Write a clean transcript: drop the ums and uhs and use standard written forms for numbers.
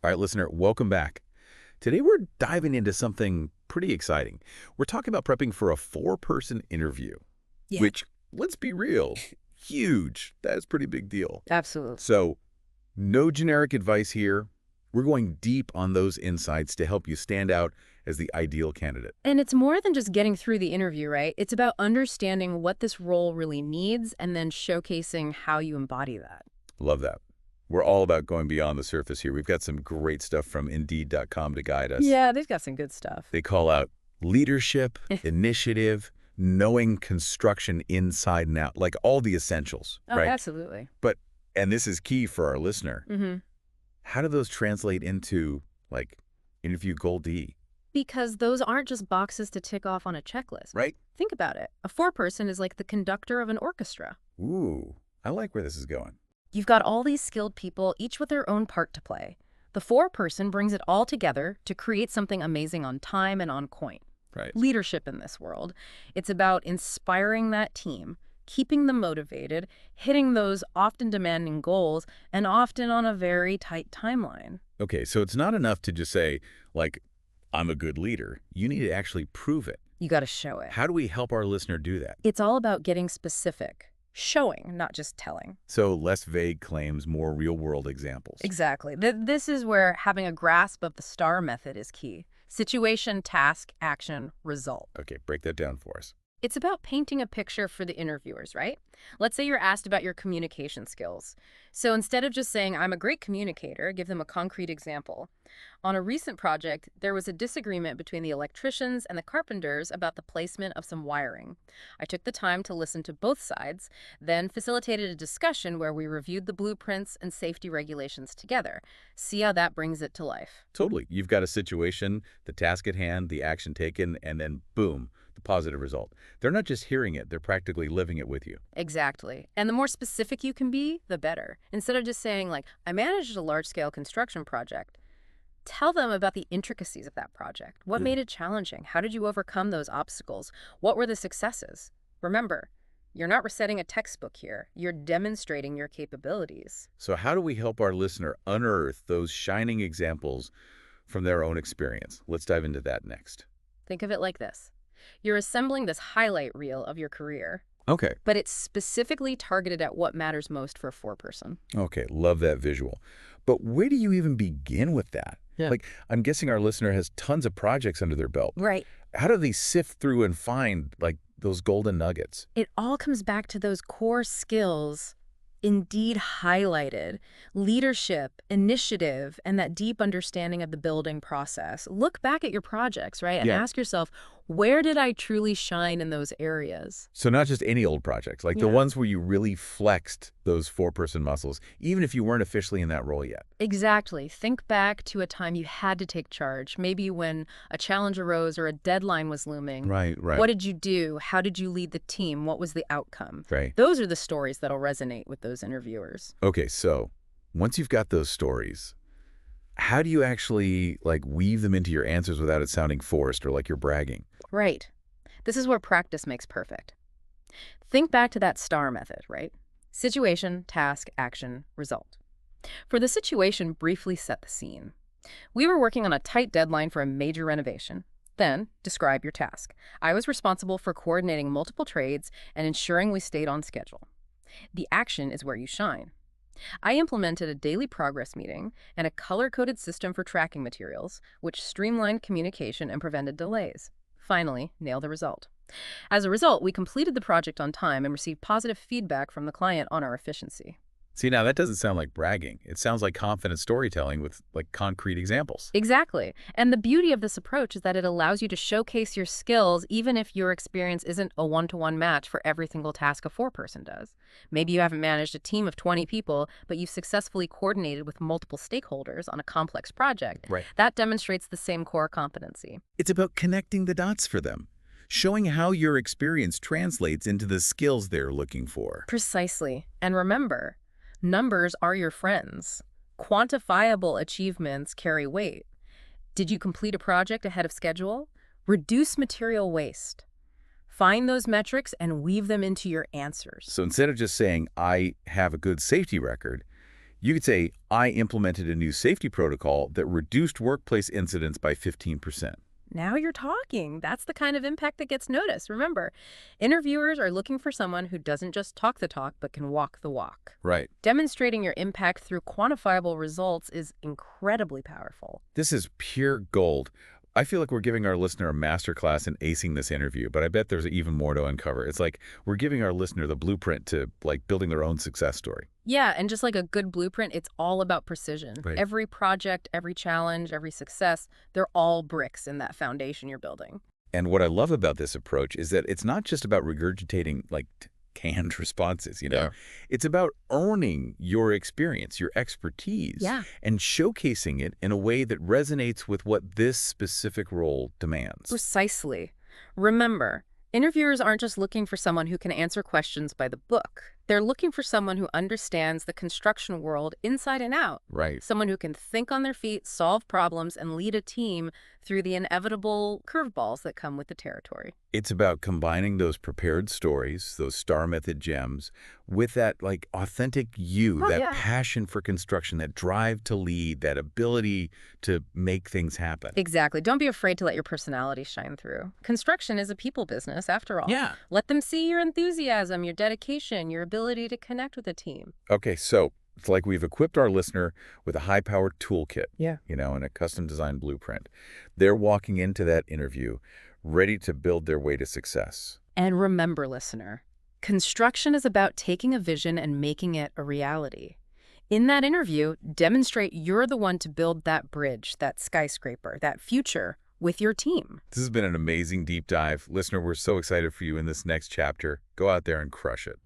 All right, listener, welcome back. Today we're diving into something pretty exciting. We're talking about prepping for a four-person interview, Yeah, which, let's be real, huge. That's a pretty big deal. absolutely. So, no generic advice here. We're going deep on those insights to help you stand out as the ideal candidate. And it's more than just getting through the interview, right? It's about understanding what this role really needs and then showcasing how you embody that. Love that. We're all about going beyond the surface here. We've got some great stuff from Indeed.com to guide us. Yeah, they've got some good stuff. They call out leadership, initiative, knowing construction inside and out, like all the essentials, Oh, right? absolutely. But, and this is key for our listener, Mm-hmm. how do those translate into, like, interview goal D, Because those aren't just boxes to tick off on a checklist. right? Think about it. A four-person is like the conductor of an orchestra. Ooh, I like where this is going. You've got all these skilled people, each with their own part to play. The four-person brings it all together to create something amazing on time and on point. Right. Leadership in this world. It's about inspiring that team, keeping them motivated, hitting those often demanding goals, and often on a very tight timeline. Okay, so it's not enough to just say, like, I'm a good leader. You need to actually prove it. You got to show it. How do we help our listener do that? It's all about getting specific, showing, not just telling. So less vague claims, more real-world examples. Exactly. This is where having a grasp of the STAR method is key. Situation, task, action, result. Okay, break that down for us. It's about painting a picture for the interviewers, right? Let's say you're asked about your communication skills. So instead of just saying, I'm a great communicator, give them a concrete example. On a recent project, there was a disagreement between the electricians and the carpenters about the placement of some wiring. I took the time to listen to both sides, then facilitated a discussion where we reviewed the blueprints and safety regulations together. See how that brings it to life. Totally. You've got a situation, the task at hand, the action taken, and then boom, the positive result. They're not just hearing it, they're practically living it with you. Exactly. And the more specific you can be, the better. Instead of just saying, like, I managed a large-scale construction project, tell them about the intricacies of that project. What made it challenging? How did you overcome those obstacles? What were the successes? Remember, you're not reciting a textbook here. You're demonstrating your capabilities. So how do we help our listener unearth those shining examples from their own experience? Let's dive into that next. Think of it like this. You're assembling this highlight reel of your career, Okay. but it's specifically targeted at what matters most for a four-person. Okay, love that visual. But where do you even begin with that? Yeah. Like, I'm guessing our listener has tons of projects under their belt. Right. How do they sift through and find, like, those golden nuggets? It all comes back to those core skills Indeed highlighted: leadership, initiative, and that deep understanding of the building process. Look back at your projects, right? And Yeah. ask yourself, where did I truly shine in those areas? So not just any old projects, like the Yeah. ones where you really flexed those four-person muscles, even if you weren't officially in that role yet. Exactly. Think back to a time you had to take charge, maybe when a challenge arose or a deadline was looming. Right, right. What did you do? How did you lead the team? What was the outcome? Right. Those are the stories that'll resonate with those interviewers. Okay, so once you've got those stories, how do you actually, like, weave them into your answers without it sounding forced or like you're bragging? Right. This is where practice makes perfect. Think back to that STAR method, right? Situation, task, action, result. For the situation, briefly set the scene. We were working on a tight deadline for a major renovation. Then, describe your task. I was responsible for coordinating multiple trades and ensuring we stayed on schedule. The action is where you shine. I implemented a daily progress meeting and a color-coded system for tracking materials, which streamlined communication and prevented delays. Finally, nail the result. As a result, we completed the project on time and received positive feedback from the client on our efficiency. See, now that doesn't sound like bragging. It sounds like confident storytelling with, like, concrete examples. Exactly. And the beauty of this approach is that it allows you to showcase your skills even if your experience isn't a one-to-one match for every single task a four-person does. Maybe you haven't managed a team of 20 people, but you've successfully coordinated with multiple stakeholders on a complex project. Right. That demonstrates the same core competency. It's about connecting the dots for them, showing how your experience translates into the skills they're looking for. Precisely. And remember, numbers are your friends. Quantifiable achievements carry weight. Did you complete a project ahead of schedule? Reduce material waste. Find those metrics and weave them into your answers. So instead of just saying, I have a good safety record, You could say, I implemented a new safety protocol that reduced workplace incidents by 15%. Now you're talking. That's the kind of impact that gets noticed. Remember, interviewers are looking for someone who doesn't just talk the talk, but can walk the walk. Right. Demonstrating your impact through quantifiable results is incredibly powerful. This is pure gold. I feel like we're giving our listener a masterclass in acing this interview, but I bet there's even more to uncover. It's like we're giving our listener the blueprint to like building their own success story. Yeah, and just like a good blueprint, it's all about precision. Right. Every project, every challenge, every success, they're all bricks in that foundation you're building. And what I love about this approach is that it's not just about regurgitating like canned responses, you know? Yeah. It's about owning your experience, your expertise, Yeah. and showcasing it in a way that resonates with what this specific role demands. Precisely. Remember, interviewers aren't just looking for someone who can answer questions by the book. They're looking for someone who understands the construction world inside and out. Right. Someone who can think on their feet, solve problems, and lead a team through the inevitable curveballs that come with the territory. It's about combining those prepared stories, those STAR method gems, with that like authentic you, Oh, that yeah. passion for construction, that drive to lead, that ability to make things happen. Exactly. Don't be afraid to let your personality shine through. Construction is a people business, after all. Yeah. Let them see your enthusiasm, your dedication, your ability to connect with a team. Okay, so it's like we've equipped our listener with a high-powered toolkit, Yeah. and a custom-designed blueprint. They're walking into that interview ready to build their way to success. And remember, listener, construction is about taking a vision and making it a reality. In that interview, demonstrate you're the one to build that bridge, that skyscraper, that future with your team. This has been an amazing deep dive. Listener, we're so excited for you in this next chapter. Go out there and crush it.